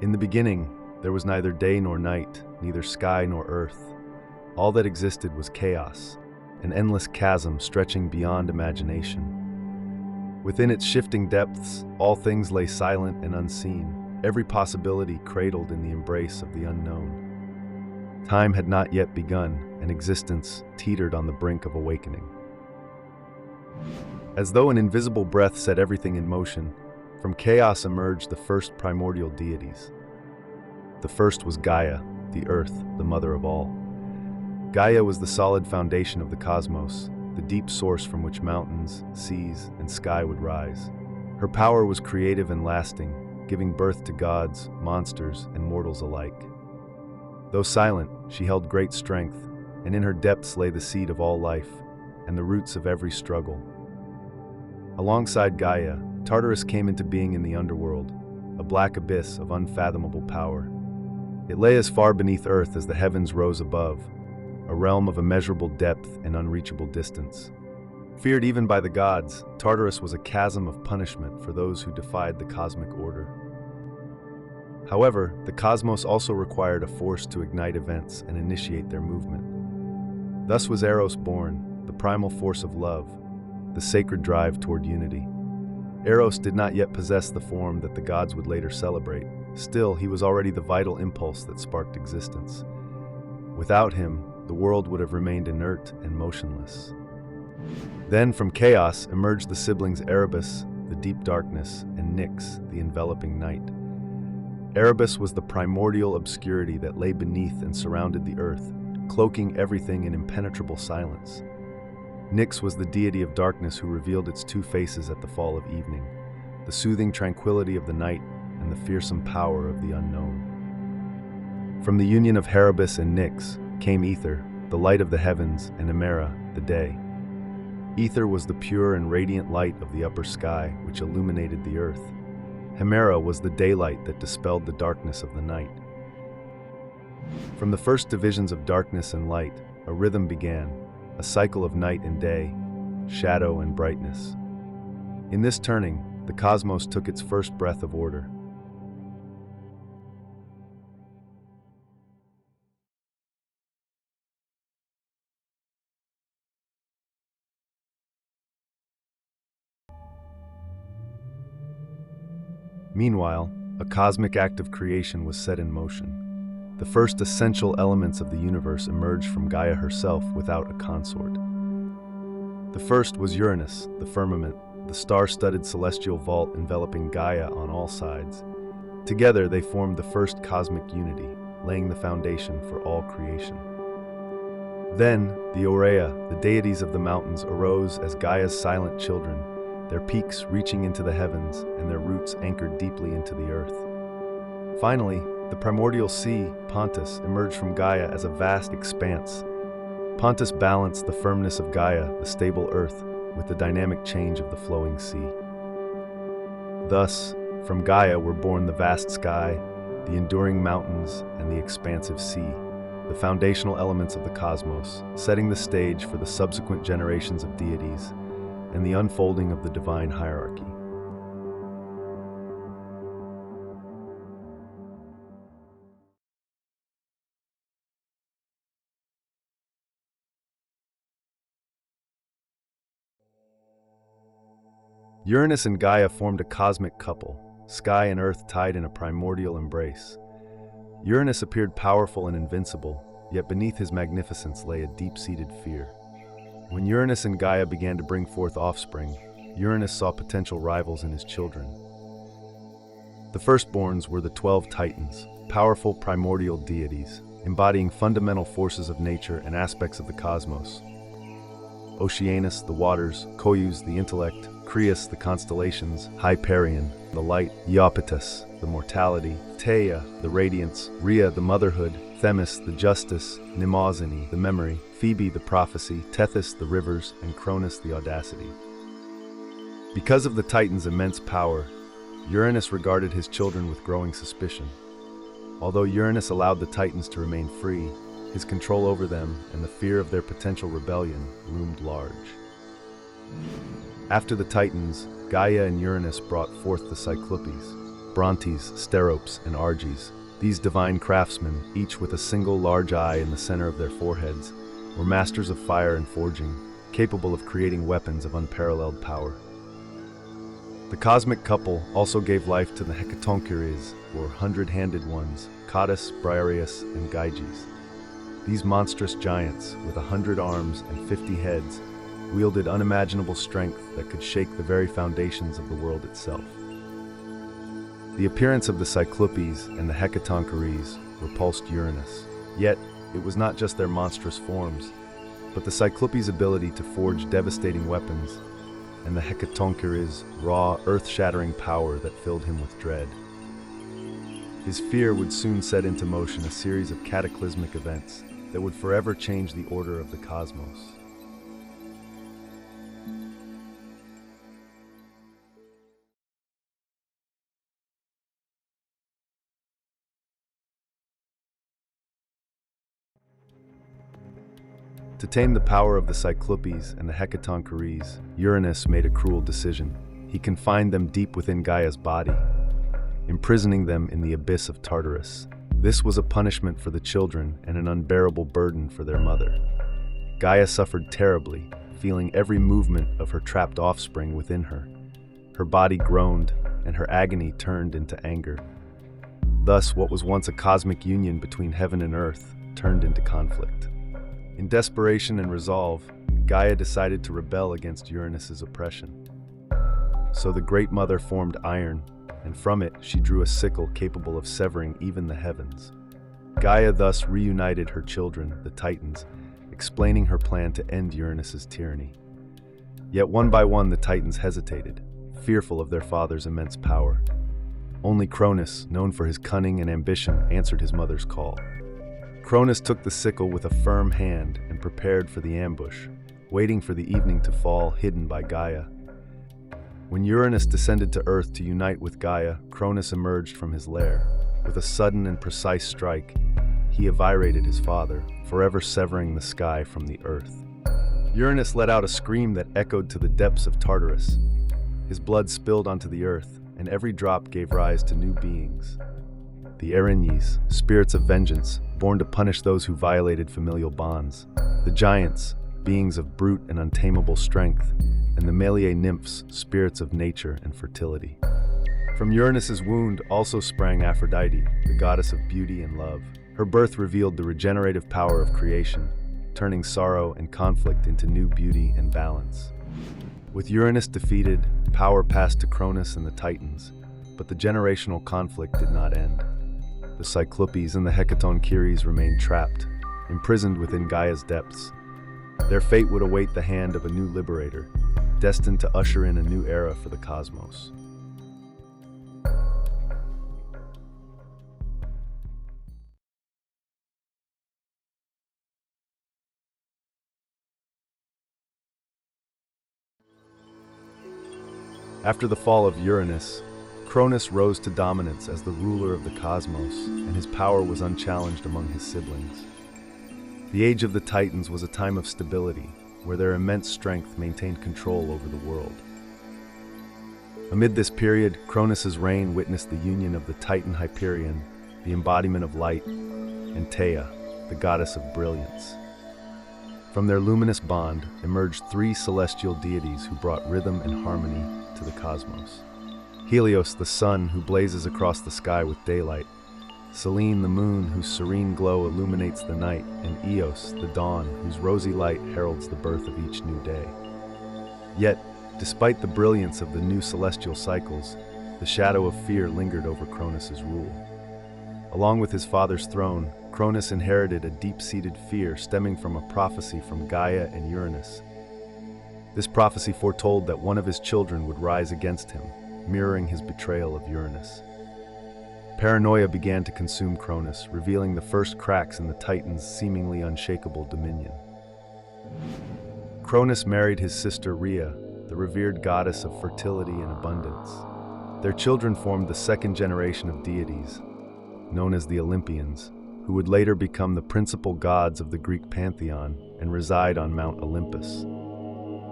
In the beginning, there was neither day nor night, neither sky nor earth. All that existed was chaos, an endless chasm stretching beyond imagination. Within its shifting depths, all things lay silent and unseen, every possibility cradled in the embrace of the unknown. Time had not yet begun, and existence teetered on the brink of awakening. As though an invisible breath set everything in motion, from chaos emerged the first primordial deities. The first was Gaia, the earth, the mother of all. Gaia was the solid foundation of the cosmos, the deep source from which mountains, seas, and sky would rise. Her power was creative and lasting, giving birth to gods, monsters, and mortals alike. Though silent, she held great strength, and in her depths lay the seed of all life, and the roots of every struggle. Alongside Gaia, Tartarus came into being in the underworld, a black abyss of unfathomable power. It lay as far beneath Earth as the heavens rose above, a realm of immeasurable depth and unreachable distance. Feared even by the gods, Tartarus was a chasm of punishment for those who defied the cosmic order. However, the cosmos also required a force to ignite events and initiate their movement. Thus was Eros born, the primal force of love, the sacred drive toward unity. Eros did not yet possess the form that the gods would later celebrate. Still, he was already the vital impulse that sparked existence. Without him, the world would have remained inert and motionless. Then, from chaos, emerged the siblings Erebus, the deep darkness, and Nyx, the enveloping night. Erebus was the primordial obscurity that lay beneath and surrounded the earth, cloaking everything in impenetrable silence. Nyx was the deity of darkness who revealed its two faces at the fall of evening, the soothing tranquility of the night and the fearsome power of the unknown. From the union of Erebus and Nyx came Ether, the light of the heavens, and Hemera, the day. Ether was the pure and radiant light of the upper sky, which illuminated the earth. Hemera was the daylight that dispelled the darkness of the night. From the first divisions of darkness and light, a rhythm began, a cycle of night and day, shadow and brightness. In this turning, the cosmos took its first breath of order. Meanwhile, a cosmic act of creation was set in motion. The first essential elements of the universe emerged from Gaia herself without a consort. The first was Uranus, the firmament, the star-studded celestial vault enveloping Gaia on all sides. Together, they formed the first cosmic unity, laying the foundation for all creation. Then, the Aurea, the deities of the mountains, arose as Gaia's silent children, their peaks reaching into the heavens and their roots anchored deeply into the earth. Finally, the primordial sea, Pontus, emerged from Gaia as a vast expanse. Pontus balanced the firmness of Gaia, the stable earth, with the dynamic change of the flowing sea. Thus, from Gaia were born the vast sky, the enduring mountains, and the expansive sea, the foundational elements of the cosmos, setting the stage for the subsequent generations of deities and the unfolding of the divine hierarchy. Uranus and Gaia formed a cosmic couple, sky and earth tied in a primordial embrace. Uranus appeared powerful and invincible, yet beneath his magnificence lay a deep-seated fear. When Uranus and Gaia began to bring forth offspring, Uranus saw potential rivals in his children. The firstborns were the 12 Titans, powerful primordial deities, embodying fundamental forces of nature and aspects of the cosmos. Oceanus, the waters; Coeus, the intellect; Crius, the constellations; Hyperion, the light; Iapetus, the mortality; Theia, the radiance; Rhea, the motherhood; Themis, the justice; Mnemosyne, the memory; Phoebe, the prophecy; Tethys, the rivers; and Cronus, the audacity. Because of the Titans' immense power, Uranus regarded his children with growing suspicion. Although Uranus allowed the Titans to remain free, his control over them and the fear of their potential rebellion loomed large. After the Titans, Gaia and Uranus brought forth the Cyclopes. Brontes, Steropes, and Arges. These divine craftsmen, each with a single large eye in the center of their foreheads, were masters of fire and forging, capable of creating weapons of unparalleled power. The cosmic couple also gave life to the Hecatoncheires, or hundred-handed ones, Cottus, Briareus, and Gyges. These monstrous giants, with 100 arms and 50 heads, wielded unimaginable strength that could shake the very foundations of the world itself. The appearance of the Cyclopes and the Hecatoncheires repulsed Uranus. Yet, it was not just their monstrous forms, but the Cyclopes' ability to forge devastating weapons, and the Hecatoncheires' raw, earth-shattering power that filled him with dread. His fear would soon set into motion a series of cataclysmic events that would forever change the order of the cosmos. To tame the power of the Cyclopes and the Hecatoncheires, Uranus made a cruel decision. He confined them deep within Gaia's body, imprisoning them in the abyss of Tartarus. This was a punishment for the children and an unbearable burden for their mother. Gaia suffered terribly, feeling every movement of her trapped offspring within her. Her body groaned, and her agony turned into anger. Thus, what was once a cosmic union between heaven and earth turned into conflict. In desperation and resolve, Gaia decided to rebel against Uranus's oppression. So the Great Mother formed iron, and from it she drew a sickle capable of severing even the heavens. Gaia thus reunited her children, the Titans, explaining her plan to end Uranus's tyranny. Yet one by one the Titans hesitated, fearful of their father's immense power. Only Cronus, known for his cunning and ambition, answered his mother's call. Cronus took the sickle with a firm hand and prepared for the ambush, waiting for the evening to fall, hidden by Gaia. When Uranus descended to Earth to unite with Gaia, Cronus emerged from his lair. With a sudden and precise strike, he eviscerated his father, forever severing the sky from the Earth. Uranus let out a scream that echoed to the depths of Tartarus. His blood spilled onto the Earth, and every drop gave rise to new beings. The Erinyes, spirits of vengeance, born to punish those who violated familial bonds. The giants, beings of brute and untamable strength, and the Meliae nymphs, spirits of nature and fertility. From Uranus's wound also sprang Aphrodite, the goddess of beauty and love. Her birth revealed the regenerative power of creation, turning sorrow and conflict into new beauty and balance. With Uranus defeated, power passed to Cronus and the Titans, but the generational conflict did not end. The Cyclopes and the Hecatoncheires remained trapped, imprisoned within Gaia's depths. Their fate would await the hand of a new liberator, destined to usher in a new era for the cosmos. After the fall of Uranus, Cronus rose to dominance as the ruler of the cosmos, and his power was unchallenged among his siblings. The Age of the Titans was a time of stability, where their immense strength maintained control over the world. Amid this period, Cronus's reign witnessed the union of the Titan Hyperion, the embodiment of light, and Theia, the goddess of brilliance. From their luminous bond emerged three celestial deities who brought rhythm and harmony to the cosmos. Helios, the sun who blazes across the sky with daylight, Selene, the moon whose serene glow illuminates the night, and Eos, the dawn whose rosy light heralds the birth of each new day. Yet, despite the brilliance of the new celestial cycles, the shadow of fear lingered over Cronus's rule. Along with his father's throne, Cronus inherited a deep-seated fear stemming from a prophecy from Gaia and Uranus. This prophecy foretold that one of his children would rise against him, mirroring his betrayal of Uranus. Paranoia began to consume Cronus, revealing the first cracks in the Titan's seemingly unshakable dominion. Cronus married his sister Rhea, the revered goddess of fertility and abundance. Their children formed the second generation of deities, known as the Olympians, who would later become the principal gods of the Greek pantheon and reside on Mount Olympus.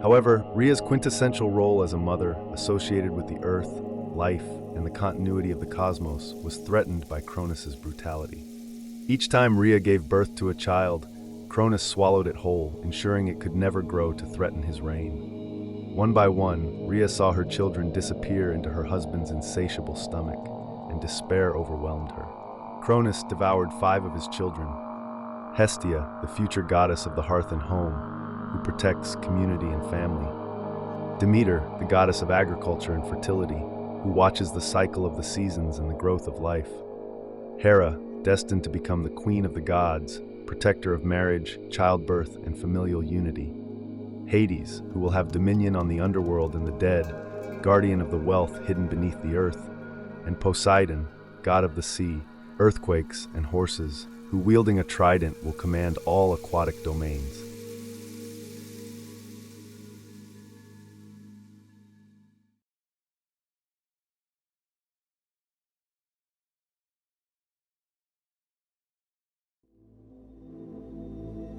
However, Rhea's quintessential role as a mother, associated with the earth, life, and the continuity of the cosmos, was threatened by Cronus's brutality. Each time Rhea gave birth to a child, Cronus swallowed it whole, ensuring it could never grow to threaten his reign. One by one, Rhea saw her children disappear into her husband's insatiable stomach, and despair overwhelmed her. Cronus devoured 5 of his children. Hestia, the future goddess of the hearth and home, who protects community and family. Demeter, the goddess of agriculture and fertility, who watches the cycle of the seasons and the growth of life. Hera, destined to become the queen of the gods, protector of marriage, childbirth, and familial unity. Hades, who will have dominion on the underworld and the dead, guardian of the wealth hidden beneath the earth. And Poseidon, god of the sea, earthquakes, and horses, who wielding a trident will command all aquatic domains.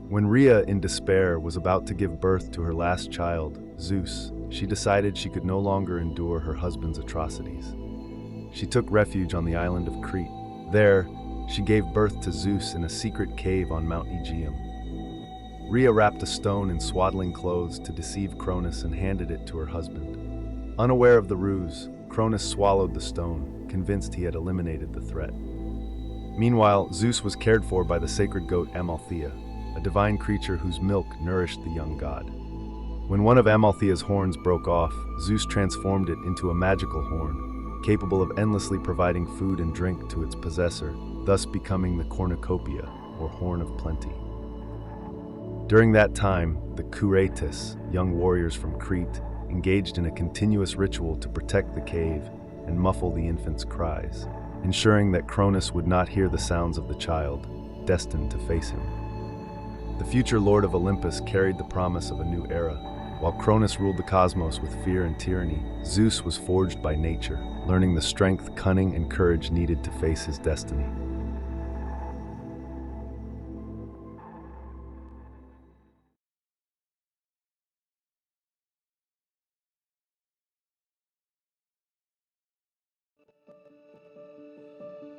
When Rhea, in despair, was about to give birth to her last child, Zeus, she decided she could no longer endure her husband's atrocities. She took refuge on the island of Crete. There, she gave birth to Zeus in a secret cave on Mount Aegeum. Rhea wrapped a stone in swaddling clothes to deceive Cronus and handed it to her husband. Unaware of the ruse, Cronus swallowed the stone, convinced he had eliminated the threat. Meanwhile, Zeus was cared for by the sacred goat Amalthea, a divine creature whose milk nourished the young god. When one of Amalthea's horns broke off, Zeus transformed it into a magical horn, capable of endlessly providing food and drink to its possessor, thus becoming the cornucopia, or horn of plenty. During that time, the Kuretis, young warriors from Crete, engaged in a continuous ritual to protect the cave and muffle the infant's cries, ensuring that Cronus would not hear the sounds of the child, destined to face him. The future Lord of Olympus carried the promise of a new era. While Cronus ruled the cosmos with fear and tyranny, Zeus was forged by nature, learning the strength, cunning, and courage needed to face his destiny.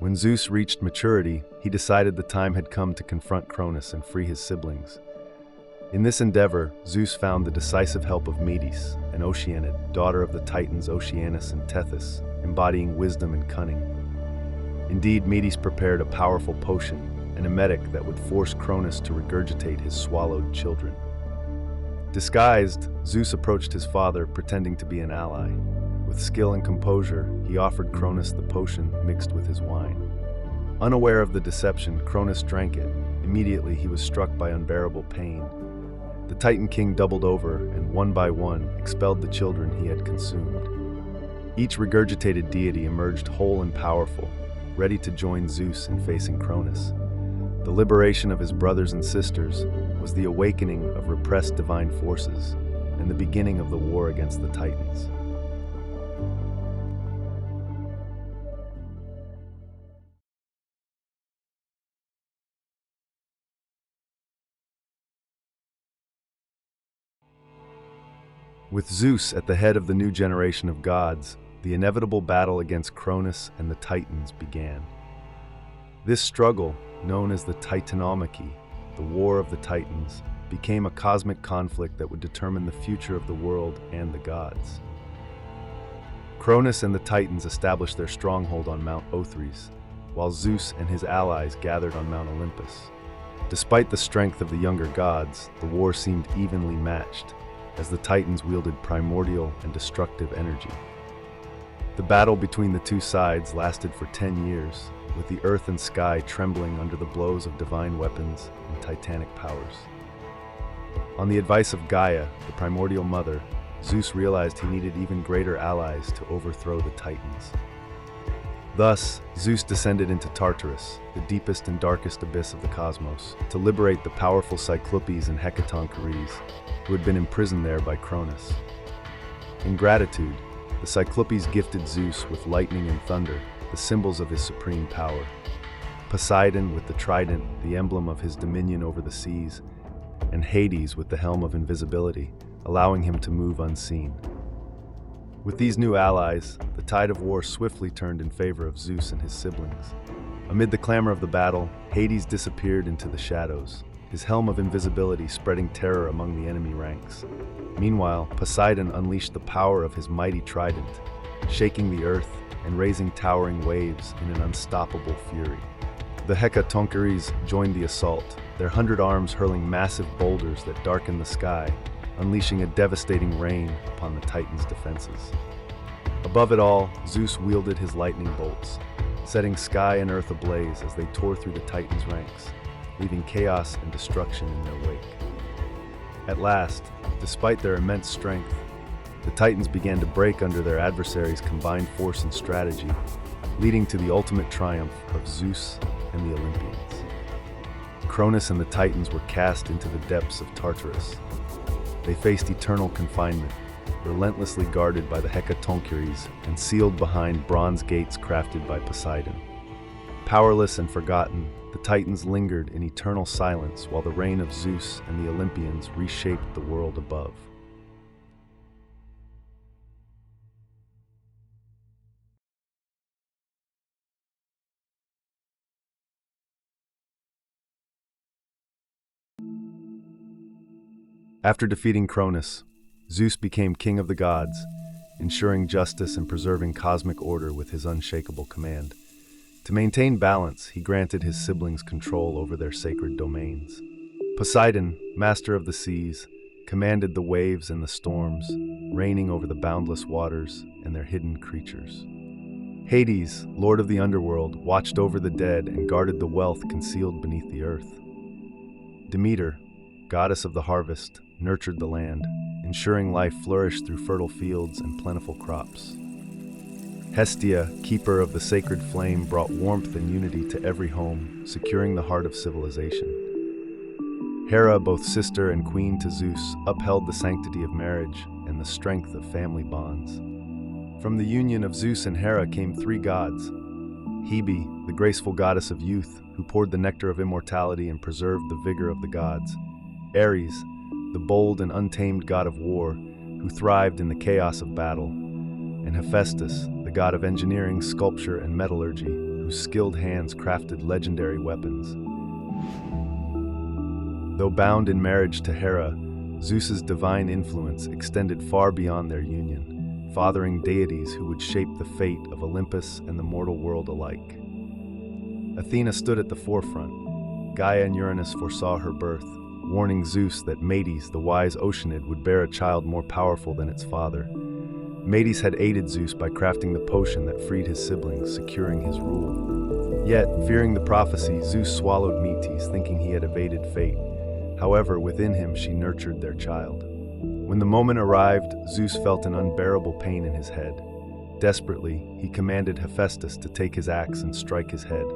When Zeus reached maturity, he decided the time had come to confront Cronus and free his siblings. In this endeavor, Zeus found the decisive help of Metis, an Oceanid, daughter of the Titans Oceanus and Tethys, embodying wisdom and cunning. Indeed, Metis prepared a powerful potion, an emetic that would force Cronus to regurgitate his swallowed children. Disguised, Zeus approached his father, pretending to be an ally. With skill and composure, he offered Cronus the potion mixed with his wine. Unaware of the deception, Cronus drank it. Immediately, he was struck by unbearable pain. The Titan King doubled over and, one by one, expelled the children he had consumed. Each regurgitated deity emerged whole and powerful, ready to join Zeus in facing Cronus. The liberation of his brothers and sisters was the awakening of repressed divine forces and the beginning of the war against the Titans. With Zeus at the head of the new generation of gods, the inevitable battle against Cronus and the Titans began. This struggle, known as the Titanomachy, the War of the Titans, became a cosmic conflict that would determine the future of the world and the gods. Cronus and the Titans established their stronghold on Mount Othrys, while Zeus and his allies gathered on Mount Olympus. Despite the strength of the younger gods, the war seemed evenly matched, as the Titans wielded primordial and destructive energy. The battle between the two sides lasted for 10 years, with the earth and sky trembling under the blows of divine weapons and titanic powers. On the advice of Gaia, the primordial mother, Zeus realized he needed even greater allies to overthrow the Titans. Thus, Zeus descended into Tartarus, the deepest and darkest abyss of the cosmos, to liberate the powerful Cyclopes and Hecatoncheires, who had been imprisoned there by Cronus. In gratitude, the Cyclopes gifted Zeus with lightning and thunder, the symbols of his supreme power. Poseidon with the trident, the emblem of his dominion over the seas, and Hades with the helm of invisibility, allowing him to move unseen. With these new allies, the tide of war swiftly turned in favor of Zeus and his siblings. Amid the clamor of the battle, Hades disappeared into the shadows, his helm of invisibility spreading terror among the enemy ranks. Meanwhile, Poseidon unleashed the power of his mighty trident, shaking the earth and raising towering waves in an unstoppable fury. The Hecatoncheires joined the assault, their 100 arms hurling massive boulders that darkened the sky, unleashing a devastating rain upon the Titans' defenses. Above it all, Zeus wielded his lightning bolts, setting sky and earth ablaze as they tore through the Titans' ranks, leaving chaos and destruction in their wake. At last, despite their immense strength, the Titans began to break under their adversaries' combined force and strategy, leading to the ultimate triumph of Zeus and the Olympians. Cronus and the Titans were cast into the depths of Tartarus. They faced eternal confinement, relentlessly guarded by the Hecatoncheires and sealed behind bronze gates crafted by Poseidon. Powerless and forgotten, the Titans lingered in eternal silence while the reign of Zeus and the Olympians reshaped the world above. After defeating Cronus, Zeus became king of the gods, ensuring justice and preserving cosmic order with his unshakable command. To maintain balance, he granted his siblings control over their sacred domains. Poseidon, master of the seas, commanded the waves and the storms, reigning over the boundless waters and their hidden creatures. Hades, lord of the underworld, watched over the dead and guarded the wealth concealed beneath the earth. Demeter, goddess of the harvest, nurtured the land, ensuring life flourished through fertile fields and plentiful crops. Hestia, keeper of the sacred flame, brought warmth and unity to every home, securing the heart of civilization. Hera, both sister and queen to Zeus, upheld the sanctity of marriage and the strength of family bonds. From the union of Zeus and Hera came three gods: Hebe, the graceful goddess of youth, who poured the nectar of immortality and preserved the vigor of the gods; Ares, the bold and untamed god of war, who thrived in the chaos of battle; and Hephaestus, the god of engineering, sculpture, and metallurgy, whose skilled hands crafted legendary weapons. Though bound in marriage to Hera, Zeus's divine influence extended far beyond their union, fathering deities who would shape the fate of Olympus and the mortal world alike. Athena stood at the forefront. Gaia and Uranus foresaw her birth, warning Zeus that Medes, the wise Oceanid, would bear a child more powerful than its father. Medes had aided Zeus by crafting the potion that freed his siblings, securing his rule. Yet, fearing the prophecy, Zeus swallowed Metis, thinking he had evaded fate. However, within him she nurtured their child. When the moment arrived, Zeus felt an unbearable pain in his head. Desperately, he commanded Hephaestus to take his axe and strike his head.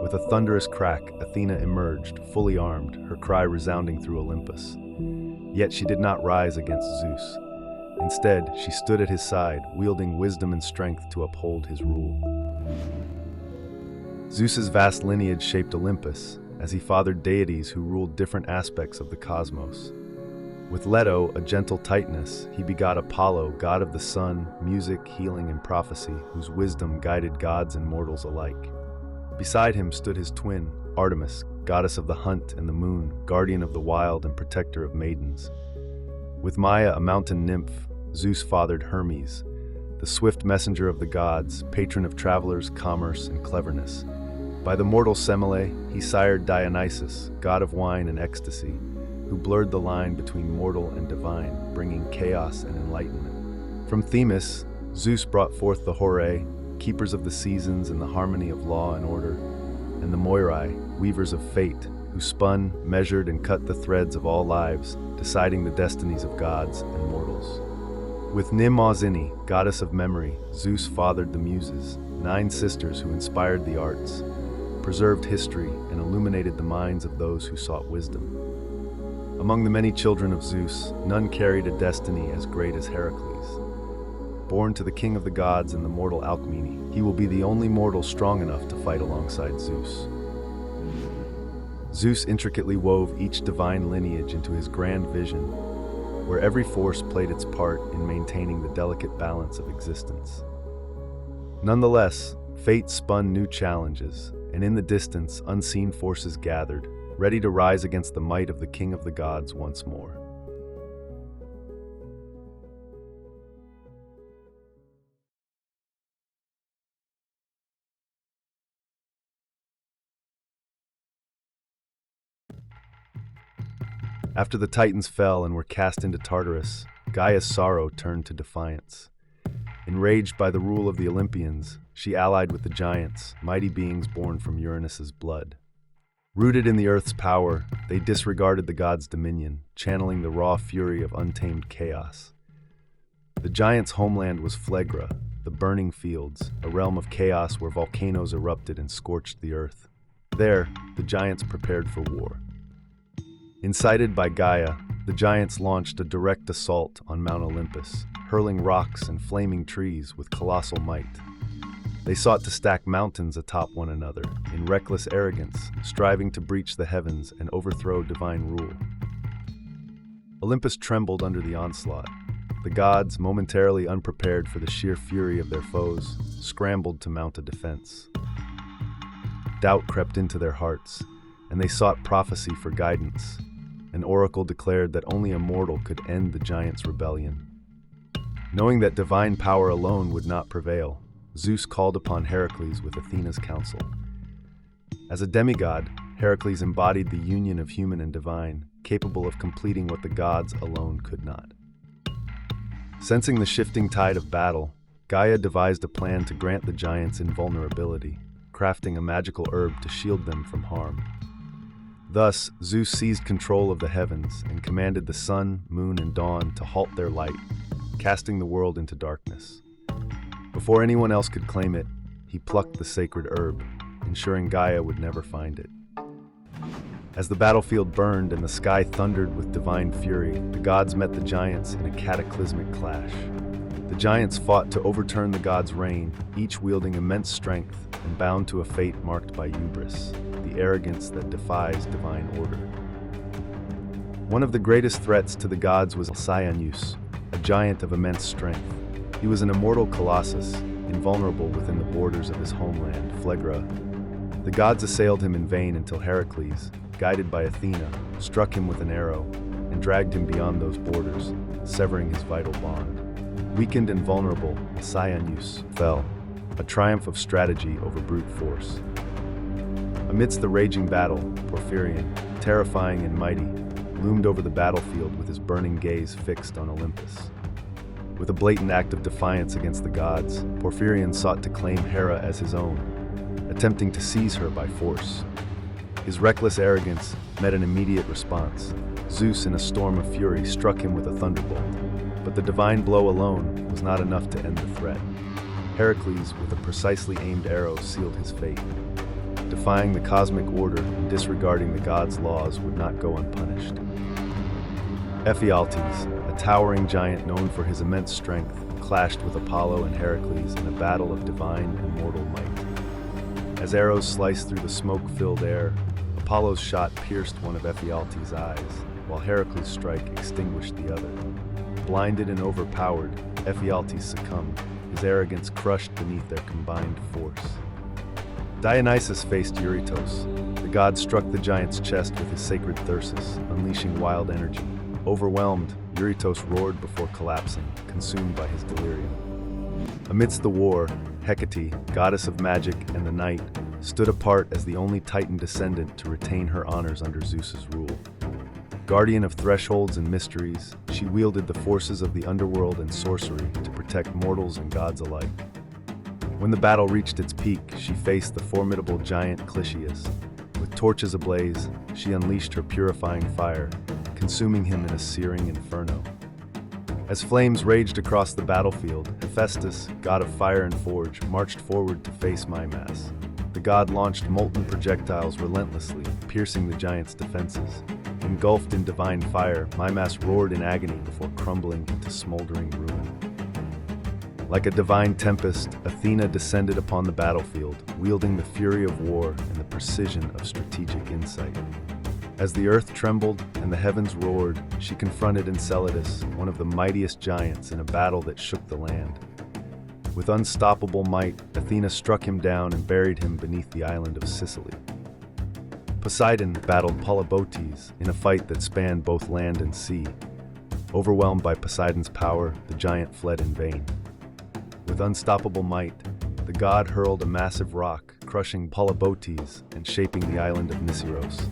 With a thunderous crack, Athena emerged, fully armed, her cry resounding through Olympus. Yet she did not rise against Zeus. Instead, she stood at his side, wielding wisdom and strength to uphold his rule. Zeus's vast lineage shaped Olympus, as he fathered deities who ruled different aspects of the cosmos. With Leto, a gentle Titaness, he begot Apollo, god of the sun, music, healing, and prophecy, whose wisdom guided gods and mortals alike. Beside him stood his twin, Artemis, goddess of the hunt and the moon, guardian of the wild and protector of maidens. With Maia, a mountain nymph, Zeus fathered Hermes, the swift messenger of the gods, patron of travelers, commerce, and cleverness. By the mortal Semele, he sired Dionysus, god of wine and ecstasy, who blurred the line between mortal and divine, bringing chaos and enlightenment. From Themis, Zeus brought forth the Horae, keepers of the seasons and the harmony of law and order, and the Moirai, weavers of fate, who spun, measured, and cut the threads of all lives, deciding the destinies of gods and mortals. With Mnemosyne, goddess of memory, Zeus fathered the Muses, 9 sisters who inspired the arts, preserved history, and illuminated the minds of those who sought wisdom. Among the many children of Zeus, none carried a destiny as great as Heracles. Born to the king of the gods and the mortal Alcmene, he will be the only mortal strong enough to fight alongside Zeus. Zeus intricately wove each divine lineage into his grand vision, where every force played its part in maintaining the delicate balance of existence. Nonetheless, fate spun new challenges, and in the distance, unseen forces gathered, ready to rise against the might of the King of the Gods once more. After the Titans fell and were cast into Tartarus, Gaia's sorrow turned to defiance. Enraged by the rule of the Olympians, she allied with the giants, mighty beings born from Uranus's blood. Rooted in the earth's power, they disregarded the gods' dominion, channeling the raw fury of untamed chaos. The giants' homeland was Phlegra, the burning fields, a realm of chaos where volcanoes erupted and scorched the earth. There, the giants prepared for war. Incited by Gaia, the giants launched a direct assault on Mount Olympus, hurling rocks and flaming trees with colossal might. They sought to stack mountains atop one another, in reckless arrogance, striving to breach the heavens and overthrow divine rule. Olympus trembled under the onslaught. The gods, momentarily unprepared for the sheer fury of their foes, scrambled to mount a defense. Doubt crept into their hearts, and they sought prophecy for guidance. An oracle declared that only a mortal could end the giants' rebellion. Knowing that divine power alone would not prevail, Zeus called upon Heracles with Athena's counsel. As a demigod, Heracles embodied the union of human and divine, capable of completing what the gods alone could not. Sensing the shifting tide of battle, Gaia devised a plan to grant the giants invulnerability, crafting a magical herb to shield them from harm. Thus, Zeus seized control of the heavens and commanded the sun, moon, and dawn to halt their light, casting the world into darkness. Before anyone else could claim it, he plucked the sacred herb, ensuring Gaia would never find it. As the battlefield burned and the sky thundered with divine fury, the gods met the giants in a cataclysmic clash. The giants fought to overturn the gods' reign, each wielding immense strength and bound to a fate marked by hubris, the arrogance that defies divine order. One of the greatest threats to the gods was Alcyoneus, a giant of immense strength. He was an immortal colossus, invulnerable within the borders of his homeland, Phlegra. The gods assailed him in vain until Heracles, guided by Athena, struck him with an arrow and dragged him beyond those borders, severing his vital bond. Weakened and vulnerable, Alcyoneus fell, a triumph of strategy over brute force. Amidst the raging battle, Porphyrion, terrifying and mighty, loomed over the battlefield with his burning gaze fixed on Olympus. With a blatant act of defiance against the gods, Porphyrion sought to claim Hera as his own, attempting to seize her by force. His reckless arrogance met an immediate response. Zeus, in a storm of fury, struck him with a thunderbolt. But the divine blow alone was not enough to end the threat. Heracles, with a precisely aimed arrow, sealed his fate. Defying the cosmic order and disregarding the gods' laws would not go unpunished. Ephialtes, a towering giant known for his immense strength, clashed with Apollo and Heracles in a battle of divine and mortal might. As arrows sliced through the smoke-filled air, Apollo's shot pierced one of Ephialtes' eyes, while Heracles' strike extinguished the other. Blinded and overpowered, Ephialtes succumbed, his arrogance crushed beneath their combined force. Dionysus faced Eurytos. The god struck the giant's chest with his sacred thyrsus, unleashing wild energy. Overwhelmed, Eurytos roared before collapsing, consumed by his delirium. Amidst the war, Hecate, goddess of magic and the night, stood apart as the only Titan descendant to retain her honors under Zeus's rule. Guardian of thresholds and mysteries, she wielded the forces of the underworld and sorcery to protect mortals and gods alike. When the battle reached its peak, she faced the formidable giant Clitius. With torches ablaze, she unleashed her purifying fire, consuming him in a searing inferno. As flames raged across the battlefield, Hephaestus, god of fire and forge, marched forward to face Mimas. The god launched molten projectiles relentlessly, piercing the giant's defenses. Engulfed in divine fire, Mimas roared in agony before crumbling into smoldering ruin. Like a divine tempest, Athena descended upon the battlefield, wielding the fury of war and the precision of strategic insight. As the earth trembled and the heavens roared, she confronted Enceladus, one of the mightiest giants, in a battle that shook the land. With unstoppable might, Athena struck him down and buried him beneath the island of Sicily. Poseidon battled Polybotes in a fight that spanned both land and sea. Overwhelmed by Poseidon's power, the giant fled in vain. With unstoppable might, the god hurled a massive rock, crushing Polybotes and shaping the island of Nissos.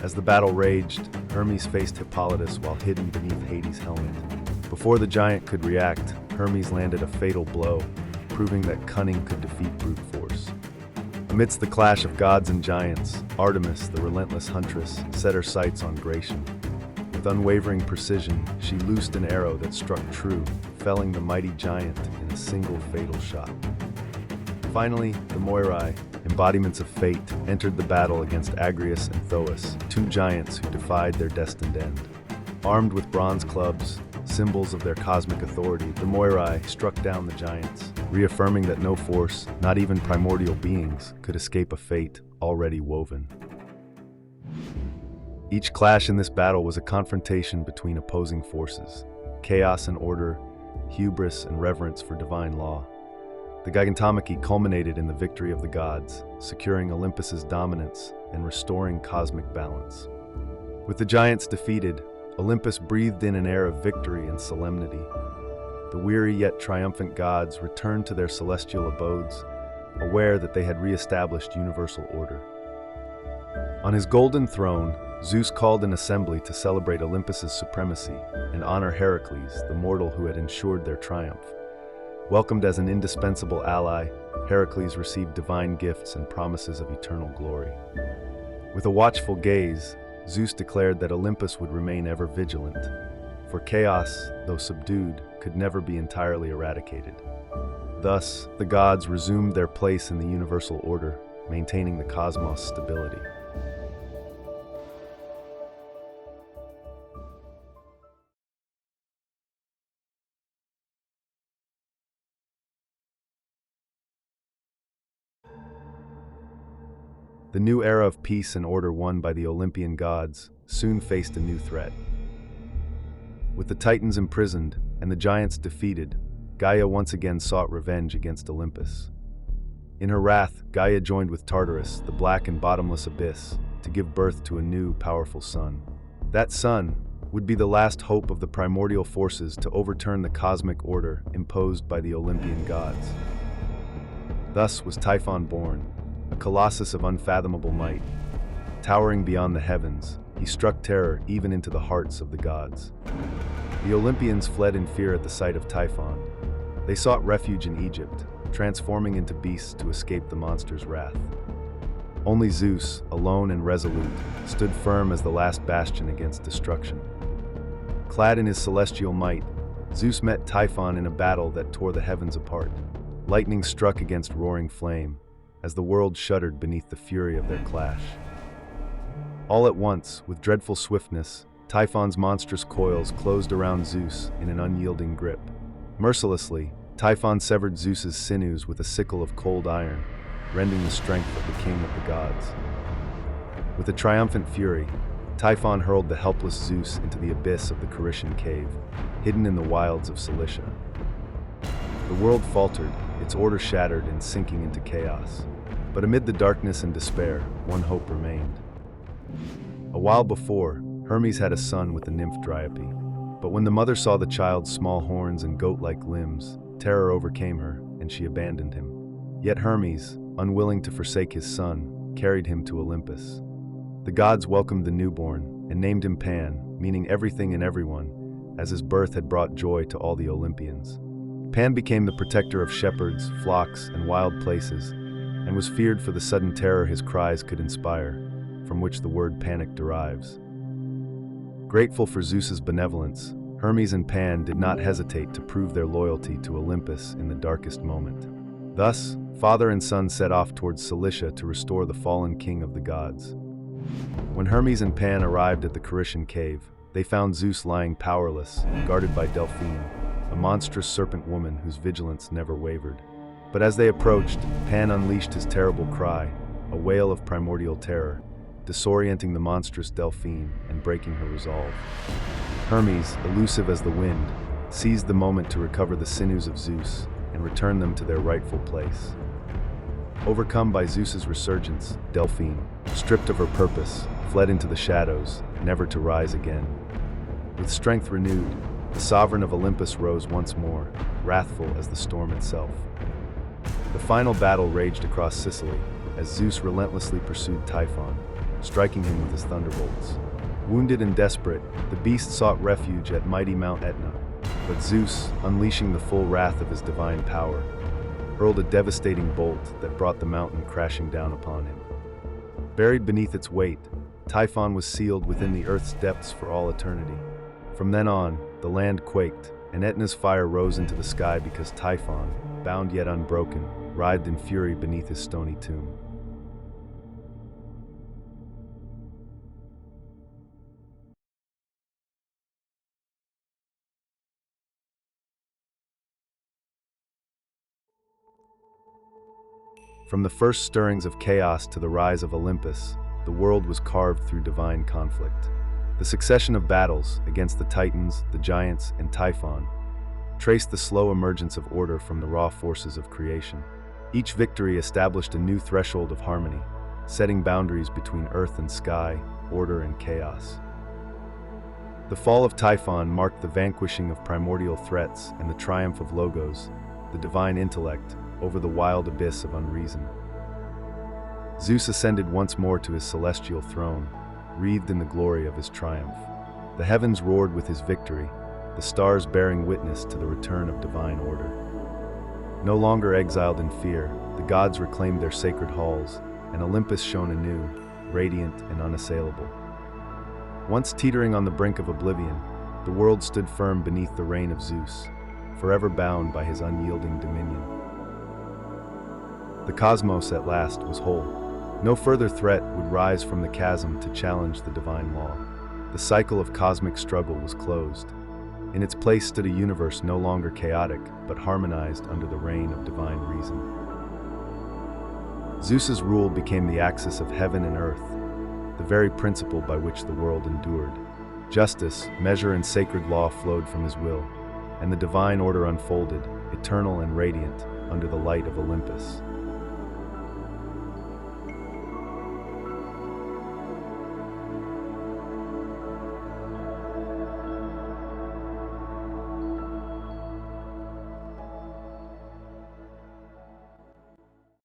As the battle raged, Hermes faced Hippolytus while hidden beneath Hades' helmet. Before the giant could react, Hermes landed a fatal blow, proving that cunning could defeat brute force. Amidst the clash of gods and giants, Artemis, the relentless huntress, set her sights on Gratian. With unwavering precision, she loosed an arrow that struck true, felling the mighty giant in a single fatal shot. Finally, the Moirai, embodiments of fate, entered the battle against Agrius and Thoas, two giants who defied their destined end. Armed with bronze clubs, symbols of their cosmic authority, the Moirai struck down the giants, reaffirming that no force, not even primordial beings, could escape a fate already woven. Each clash in this battle was a confrontation between opposing forces: chaos and order, hubris and reverence for divine law. The Gigantomachy culminated in the victory of the gods, securing Olympus's dominance and restoring cosmic balance. With the giants defeated, Olympus breathed in an air of victory and solemnity. The weary yet triumphant gods returned to their celestial abodes, aware that they had re-established universal order. On his golden throne, Zeus called an assembly to celebrate Olympus's supremacy and honor Heracles, the mortal who had ensured their triumph. Welcomed as an indispensable ally, Heracles received divine gifts and promises of eternal glory. With a watchful gaze, Zeus declared that Olympus would remain ever vigilant, for chaos, though subdued, could never be entirely eradicated. Thus, the gods resumed their place in the universal order, maintaining the cosmos' stability. The new era of peace and order won by the Olympian gods soon faced a new threat. With the Titans imprisoned and the giants defeated, Gaia once again sought revenge against Olympus. In her wrath, Gaia joined with Tartarus, the black and bottomless abyss, to give birth to a new, powerful sun. That sun would be the last hope of the primordial forces to overturn the cosmic order imposed by the Olympian gods. Thus was Typhon born, a colossus of unfathomable might. Towering beyond the heavens, he struck terror even into the hearts of the gods. The Olympians fled in fear at the sight of Typhon. They sought refuge in Egypt, transforming into beasts to escape the monster's wrath. Only Zeus, alone and resolute, stood firm as the last bastion against destruction. Clad in his celestial might, Zeus met Typhon in a battle that tore the heavens apart. Lightning struck against roaring flame, as the world shuddered beneath the fury of their clash. All at once, with dreadful swiftness, Typhon's monstrous coils closed around Zeus in an unyielding grip. Mercilessly, Typhon severed Zeus's sinews with a sickle of cold iron, rending the strength of the king of the gods. With a triumphant fury, Typhon hurled the helpless Zeus into the abyss of the Carycian cave, hidden in the wilds of Cilicia. The world faltered, its order shattered and sinking into chaos. But amid the darkness and despair, one hope remained. A while before, Hermes had a son with the nymph Dryope. But when the mother saw the child's small horns and goat-like limbs, terror overcame her, and she abandoned him. Yet Hermes, unwilling to forsake his son, carried him to Olympus. The gods welcomed the newborn and named him Pan, meaning everything and everyone, as his birth had brought joy to all the Olympians. Pan became the protector of shepherds, flocks, and wild places, and was feared for the sudden terror his cries could inspire, from which the word panic derives. Grateful for Zeus's benevolence, Hermes and Pan did not hesitate to prove their loyalty to Olympus in the darkest moment. Thus, father and son set off towards Cilicia to restore the fallen king of the gods. When Hermes and Pan arrived at the Carycian cave, they found Zeus lying powerless, guarded by Delphine, a monstrous serpent woman whose vigilance never wavered. But as they approached, Pan unleashed his terrible cry, a wail of primordial terror, disorienting the monstrous Delphine and breaking her resolve. Hermes, elusive as the wind, seized the moment to recover the sinews of Zeus and return them to their rightful place. Overcome by Zeus's resurgence, Delphine, stripped of her purpose, fled into the shadows, never to rise again. With strength renewed, the sovereign of Olympus rose once more, wrathful as the storm itself. The final battle raged across Sicily, as Zeus relentlessly pursued Typhon, striking him with his thunderbolts. Wounded and desperate, the beast sought refuge at mighty Mount Etna, but Zeus, unleashing the full wrath of his divine power, hurled a devastating bolt that brought the mountain crashing down upon him. Buried beneath its weight, Typhon was sealed within the earth's depths for all eternity. From then on, the land quaked, and Etna's fire rose into the sky because Typhon, bound yet unbroken, writhed in fury beneath his stony tomb. From the first stirrings of chaos to the rise of Olympus, the world was carved through divine conflict. The succession of battles against the Titans, the Giants, and Typhon traced the slow emergence of order from the raw forces of creation. Each victory established a new threshold of harmony, setting boundaries between earth and sky, order and chaos. The fall of Typhon marked the vanquishing of primordial threats and the triumph of Logos, the divine intellect, over the wild abyss of unreason. Zeus ascended once more to his celestial throne, wreathed in the glory of his triumph. The heavens roared with his victory, the stars bearing witness to the return of divine order. No longer exiled in fear, the gods reclaimed their sacred halls, and Olympus shone anew, radiant and unassailable. Once teetering on the brink of oblivion, the world stood firm beneath the reign of Zeus, forever bound by his unyielding dominion. The cosmos at last was whole. No further threat would rise from the chasm to challenge the divine law. The cycle of cosmic struggle was closed. In its place stood a universe no longer chaotic, but harmonized under the reign of divine reason. Zeus's rule became the axis of heaven and earth, the very principle by which the world endured. Justice, measure, and sacred law flowed from his will, and the divine order unfolded, eternal and radiant, under the light of Olympus.